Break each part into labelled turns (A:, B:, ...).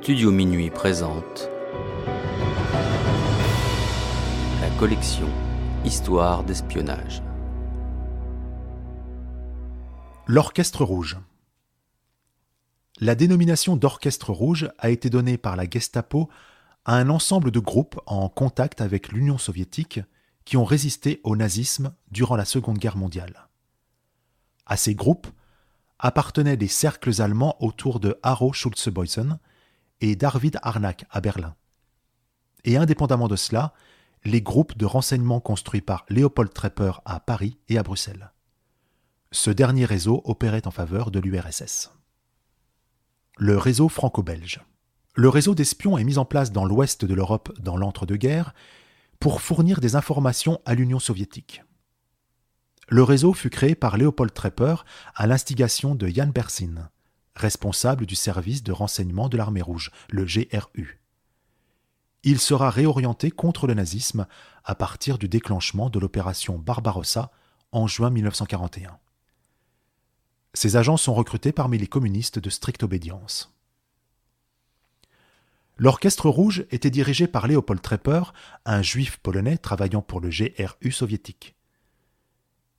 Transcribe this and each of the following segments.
A: Studio Minuit présente la collection Histoire d'espionnage.
B: L'Orchestre rouge. La dénomination d'Orchestre rouge a été donnée par la Gestapo à un ensemble de groupes en contact avec l'Union soviétique qui ont résisté au nazisme durant la Seconde Guerre mondiale. À ces groupes appartenaient des cercles allemands autour de Arro Schulze-Boysen et d'Arvid Harnack à Berlin. Et indépendamment de cela, les groupes de renseignement construits par Léopold Trepper à Paris et à Bruxelles. Ce dernier réseau opérait en faveur de l'URSS. Le réseau franco-belge. Le réseau d'espions est mis en place dans l'ouest de l'Europe dans l'entre-deux-guerres pour fournir des informations à l'Union soviétique. Le réseau fut créé par Léopold Trepper à l'instigation de Jan Bersin, responsable du service de renseignement de l'armée rouge, le GRU. Il sera réorienté contre le nazisme à partir du déclenchement de l'opération Barbarossa en juin 1941. Ces agents sont recrutés parmi les communistes de stricte obédience. L'Orchestre rouge était dirigé par Léopold Trepper, un juif polonais travaillant pour le GRU soviétique.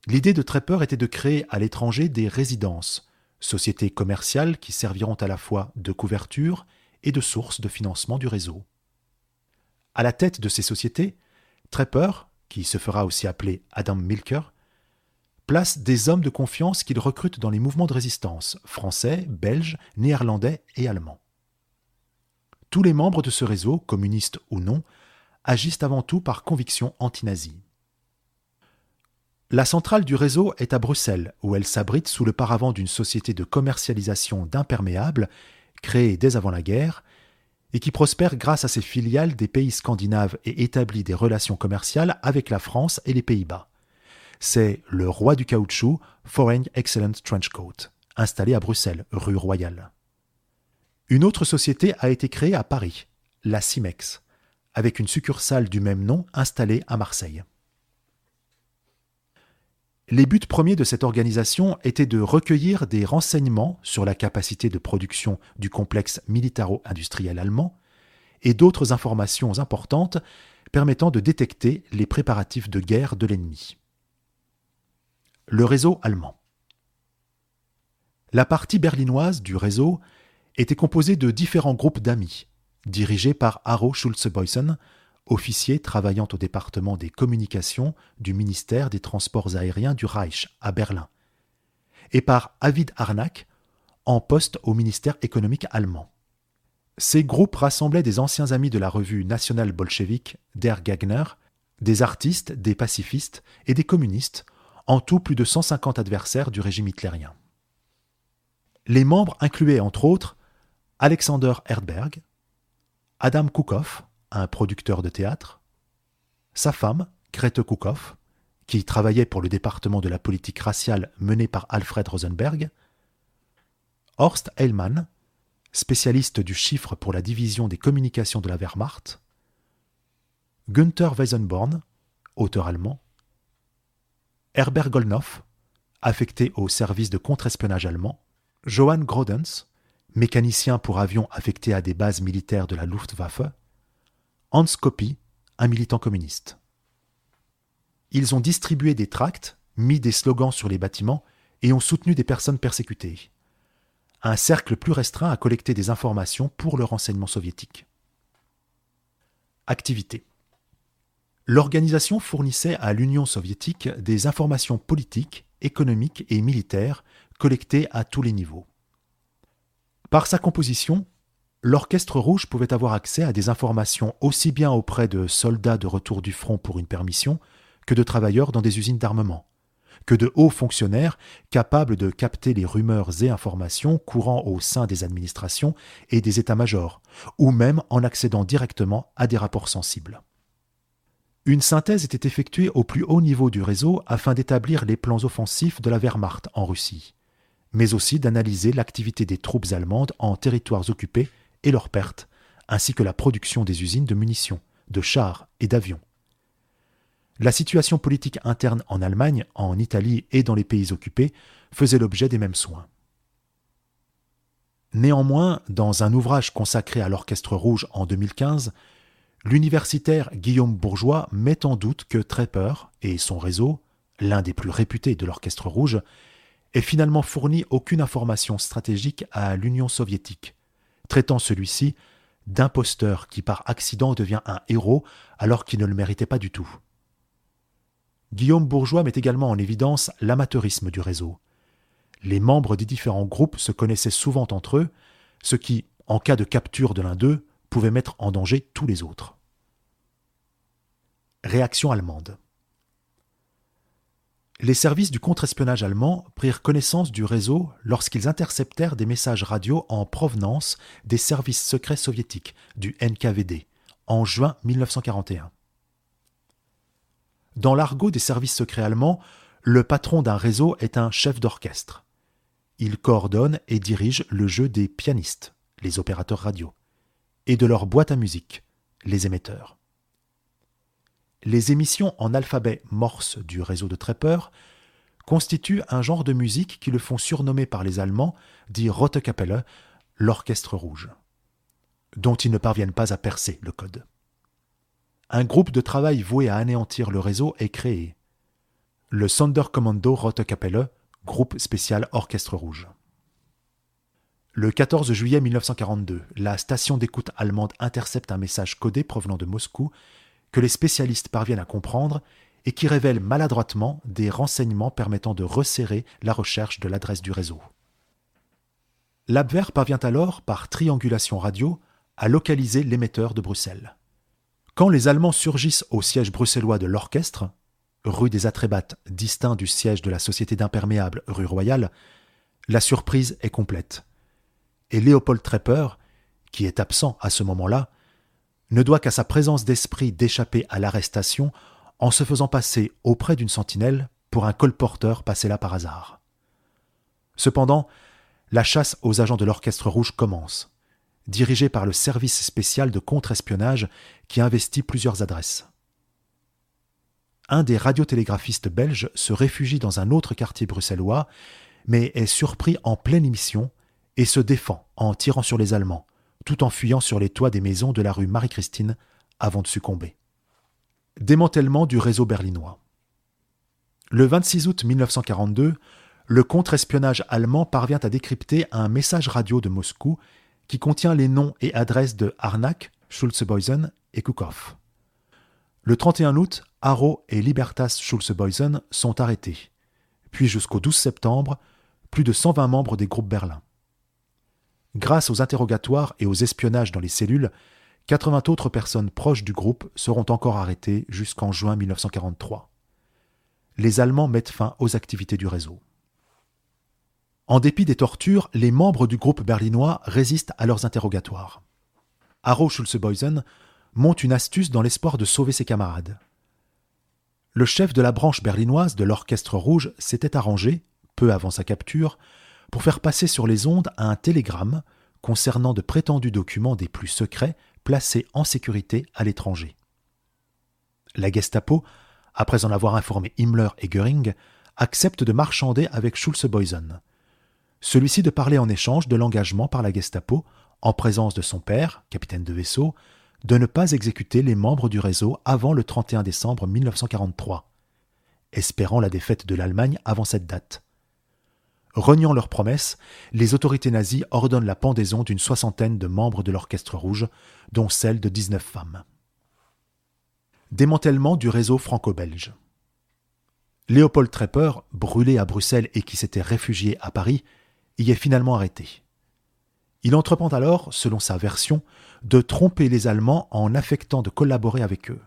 B: L'idée de Trepper était de créer à l'étranger des résidences, sociétés commerciales qui serviront à la fois de couverture et de source de financement du réseau. À la tête de ces sociétés, Trepper, qui se fera aussi appeler Adam Milker, place des hommes de confiance qu'il recrute dans les mouvements de résistance français, belges, néerlandais et allemands. Tous les membres de ce réseau, communistes ou non, agissent avant tout par conviction anti-nazie. La centrale du réseau est à Bruxelles, où elle s'abrite sous le paravent d'une société de commercialisation d'imperméables, créée dès avant la guerre, et qui prospère grâce à ses filiales des pays scandinaves et établit des relations commerciales avec la France et les Pays-Bas. C'est le roi du caoutchouc, Foreign Excellent Trenchcoat, installé à Bruxelles, rue Royale. Une autre société a été créée à Paris, la Cimex, avec une succursale du même nom installée à Marseille. Les buts premiers de cette organisation étaient de recueillir des renseignements sur la capacité de production du complexe militaro-industriel allemand et d'autres informations importantes permettant de détecter les préparatifs de guerre de l'ennemi. Le réseau allemand. La partie berlinoise du réseau était composée de différents groupes d'amis, dirigés par Arro Schulze-Boysen, officier travaillant au département des communications du ministère des Transports aériens du Reich à Berlin, et par Arvid Harnack, en poste au ministère économique allemand. Ces groupes rassemblaient des anciens amis de la revue nationale bolchevique Der Gegner, des artistes, des pacifistes et des communistes, en tout plus de 150 adversaires du régime hitlérien. Les membres incluaient entre autres Alexander Erdberg, Adam Kukow, un producteur de théâtre, sa femme, Grete Kukow, qui travaillait pour le département de la politique raciale mené par Alfred Rosenberg, Horst Heilmann, spécialiste du chiffre pour la division des communications de la Wehrmacht, Günther Weisenborn, auteur allemand, Herbert Goldnoff, affecté au service de contre-espionnage allemand, Johann Grodens, mécanicien pour avions affecté à des bases militaires de la Luftwaffe, Hans Koppy, un militant communiste. Ils ont distribué des tracts, mis des slogans sur les bâtiments et ont soutenu des personnes persécutées. Un cercle plus restreint a collecté des informations pour le renseignement soviétique. Activité. L'organisation fournissait à l'Union soviétique des informations politiques, économiques et militaires collectées à tous les niveaux. Par sa composition, l'Orchestre rouge pouvait avoir accès à des informations aussi bien auprès de soldats de retour du front pour une permission que de travailleurs dans des usines d'armement, que de hauts fonctionnaires capables de capter les rumeurs et informations courant au sein des administrations et des états-majors, ou même en accédant directement à des rapports sensibles. Une synthèse était effectuée au plus haut niveau du réseau afin d'établir les plans offensifs de la Wehrmacht en Russie, mais aussi d'analyser l'activité des troupes allemandes en territoires occupés et leurs pertes, ainsi que la production des usines de munitions, de chars et d'avions. La situation politique interne en Allemagne, en Italie et dans les pays occupés faisait l'objet des mêmes soins. Néanmoins, dans un ouvrage consacré à l'Orchestre Rouge en 2015, l'universitaire Guillaume Bourgeois met en doute que Trepper et son réseau, l'un des plus réputés de l'Orchestre Rouge, ait finalement fourni aucune information stratégique à l'Union soviétique, traitant celui-ci d'imposteur qui par accident devient un héros alors qu'il ne le méritait pas du tout. Guillaume Bourgeois met également en évidence l'amateurisme du réseau. Les membres des différents groupes se connaissaient souvent entre eux, ce qui, en cas de capture de l'un d'eux, pouvait mettre en danger tous les autres. Réaction allemande. Les services du contre-espionnage allemand prirent connaissance du réseau lorsqu'ils interceptèrent des messages radio en provenance des services secrets soviétiques, du NKVD, en juin 1941. Dans l'argot des services secrets allemands, le patron d'un réseau est un chef d'orchestre. Il coordonne et dirige le jeu des pianistes, les opérateurs radio, et de leur boîte à musique, les émetteurs. Les émissions en alphabet morse du réseau de Trepper constituent un genre de musique qui le font surnommer par les Allemands dit Rote Kapelle, l'orchestre rouge, dont ils ne parviennent pas à percer le code. Un groupe de travail voué à anéantir le réseau est créé, le Sonderkommando Rote Kapelle, groupe spécial orchestre rouge. Le 14 juillet 1942, la station d'écoute allemande intercepte un message codé provenant de Moscou que les spécialistes parviennent à comprendre et qui révèle maladroitement des renseignements permettant de resserrer la recherche de l'adresse du réseau. L'Abwehr parvient alors, par triangulation radio, à localiser l'émetteur de Bruxelles. Quand les Allemands surgissent au siège bruxellois de l'orchestre, rue des Atrébates, distinct du siège de la Société d'imperméables, rue Royale, la surprise est complète. Et Léopold Trepper, qui est absent à ce moment-là, ne doit qu'à sa présence d'esprit d'échapper à l'arrestation en se faisant passer auprès d'une sentinelle pour un colporteur passé là par hasard. Cependant, la chasse aux agents de l'Orchestre Rouge commence, dirigée par le service spécial de contre-espionnage qui investit plusieurs adresses. Un des radiotélégraphistes belges se réfugie dans un autre quartier bruxellois, mais est surpris en pleine émission et se défend en tirant sur les Allemands, tout en fuyant sur les toits des maisons de la rue Marie-Christine avant de succomber. Démantèlement du réseau berlinois. Le 26 août 1942, le contre-espionnage allemand parvient à décrypter un message radio de Moscou qui contient les noms et adresses de Harnack, Schulze-Boysen et Kukow. Le 31 août, Haro et Libertas Schulze-Boysen sont arrêtés. Puis jusqu'au 12 septembre, plus de 120 membres des groupes Berlin. Grâce aux interrogatoires et aux espionnages dans les cellules, 80 autres personnes proches du groupe seront encore arrêtées jusqu'en juin 1943. Les Allemands mettent fin aux activités du réseau. En dépit des tortures, les membres du groupe berlinois résistent à leurs interrogatoires. Haro Schulze-Boysen monte une astuce dans l'espoir de sauver ses camarades. Le chef de la branche berlinoise de l'Orchestre Rouge s'était arrangé, peu avant sa capture, pour faire passer sur les ondes un télégramme concernant de prétendus documents des plus secrets placés en sécurité à l'étranger. La Gestapo, après en avoir informé Himmler et Göring, accepte de marchander avec Schulze-Boysen. Celui-ci de parler en échange de l'engagement par la Gestapo, en présence de son père, capitaine de vaisseau, de ne pas exécuter les membres du réseau avant le 31 décembre 1943, espérant la défaite de l'Allemagne avant cette date. Reniant leurs promesses, les autorités nazies ordonnent la pendaison d'une 60aine de membres de l'Orchestre Rouge, dont celle de 19 femmes. Démantèlement du réseau franco-belge. Léopold Trepper, brûlé à Bruxelles et qui s'était réfugié à Paris, y est finalement arrêté. Il entreprend alors, selon sa version, de tromper les Allemands en affectant de collaborer avec eux.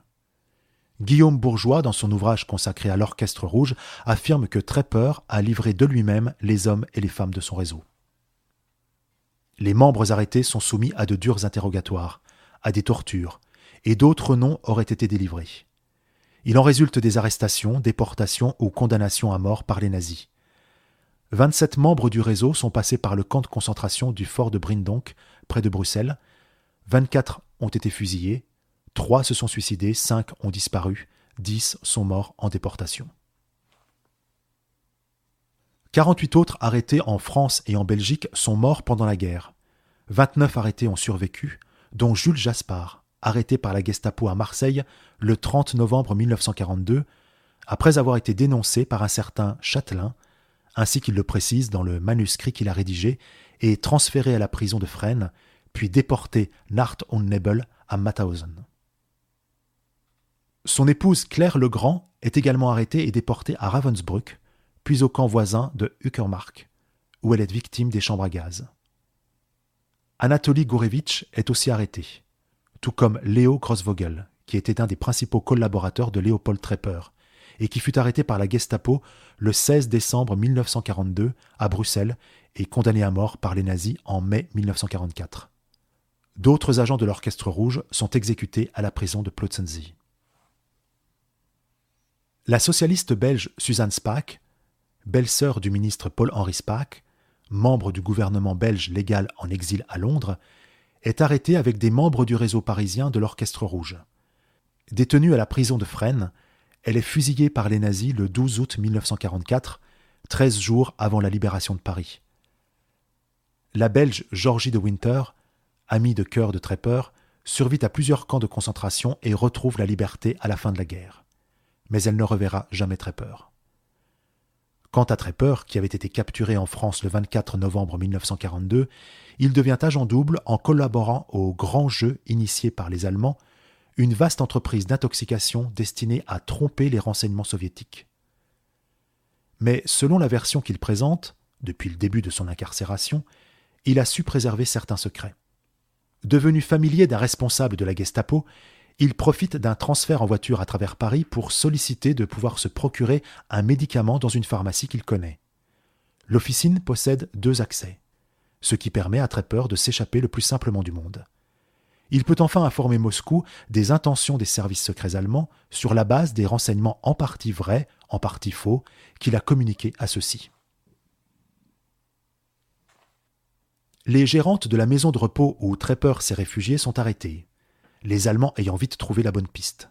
B: Guillaume Bourgeois, dans son ouvrage consacré à l'Orchestre Rouge, affirme que Trepper a livré de lui-même les hommes et les femmes de son réseau. Les membres arrêtés sont soumis à de durs interrogatoires, à des tortures, et d'autres noms auraient été délivrés. Il en résulte des arrestations, déportations ou condamnations à mort par les nazis. 27 membres du réseau sont passés par le camp de concentration du fort de Brindonk, près de Bruxelles. 24 ont été fusillés. 3 se sont suicidés, 5 ont disparu, 10 sont morts en déportation. 48 autres arrêtés en France et en Belgique sont morts pendant la guerre, 29 arrêtés ont survécu, dont Jules Jaspard, arrêté par la Gestapo à Marseille le 30 novembre 1942, après avoir été dénoncé par un certain Châtelain, ainsi qu'il le précise dans le manuscrit qu'il a rédigé, et transféré à la prison de Fresnes, puis déporté Nacht und Nebel à Mauthausen. Son épouse Claire Legrand est également arrêtée et déportée à Ravensbrück, puis au camp voisin de Uckermark, où elle est victime des chambres à gaz. Anatoly Gourevitch est aussi arrêté, tout comme Leo Grossvogel, qui était un des principaux collaborateurs de Léopold Trepper, et qui fut arrêté par la Gestapo le 16 décembre 1942 à Bruxelles et condamné à mort par les nazis en mai 1944. D'autres agents de l'Orchestre Rouge sont exécutés à la prison de Plötzensee. La socialiste belge Suzanne Spaak, belle-sœur du ministre Paul-Henri Spaak, membre du gouvernement belge légal en exil à Londres, est arrêtée avec des membres du réseau parisien de l'Orchestre Rouge. Détenue à la prison de Fresnes, elle est fusillée par les nazis le 12 août 1944, 13 jours avant la libération de Paris. La Belge Georgie de Winter, amie de cœur de Trepper, survit à plusieurs camps de concentration et retrouve la liberté à la fin de la guerre. Mais elle ne reverra jamais Trepper. Quant à Trepper, qui avait été capturé en France le 24 novembre 1942, il devient agent double en collaborant au grand jeu initié par les Allemands, une vaste entreprise d'intoxication destinée à tromper les renseignements soviétiques. Mais selon la version qu'il présente, depuis le début de son incarcération, il a su préserver certains secrets. Devenu familier d'un responsable de la Gestapo, il profite d'un transfert en voiture à travers Paris pour solliciter de pouvoir se procurer un médicament dans une pharmacie qu'il connaît. L'officine possède 2 accès, ce qui permet à Trepper de s'échapper le plus simplement du monde. Il peut enfin informer Moscou des intentions des services secrets allemands sur la base des renseignements en partie vrais, en partie faux, qu'il a communiqués à ceux-ci. Les gérantes de la maison de repos où Trepper s'est réfugié sont arrêtées, les Allemands ayant vite trouvé la bonne piste.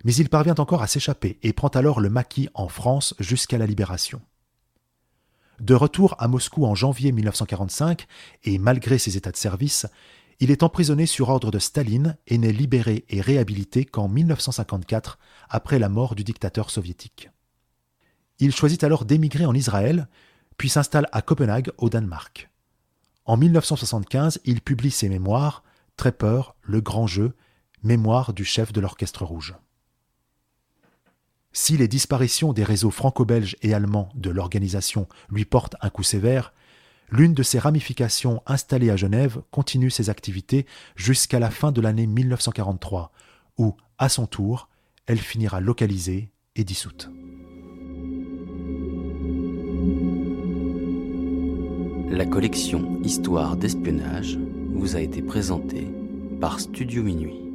B: Mais il parvient encore à s'échapper et prend alors le maquis en France jusqu'à la libération. De retour à Moscou en janvier 1945, et malgré ses états de service, il est emprisonné sur ordre de Staline et n'est libéré et réhabilité qu'en 1954, après la mort du dictateur soviétique. Il choisit alors d'émigrer en Israël, puis s'installe à Copenhague, au Danemark. En 1975, il publie ses mémoires « Trepper, le grand jeu », mémoire du chef de l'Orchestre Rouge. Si les disparitions des réseaux franco-belges et allemands de l'organisation lui portent un coup sévère, l'une de ses ramifications installée à Genève continue ses activités jusqu'à la fin de l'année 1943, où, à son tour, elle finira localisée et dissoute.
A: La collection Histoire d'espionnage vous a été présentée par Studio Minuit.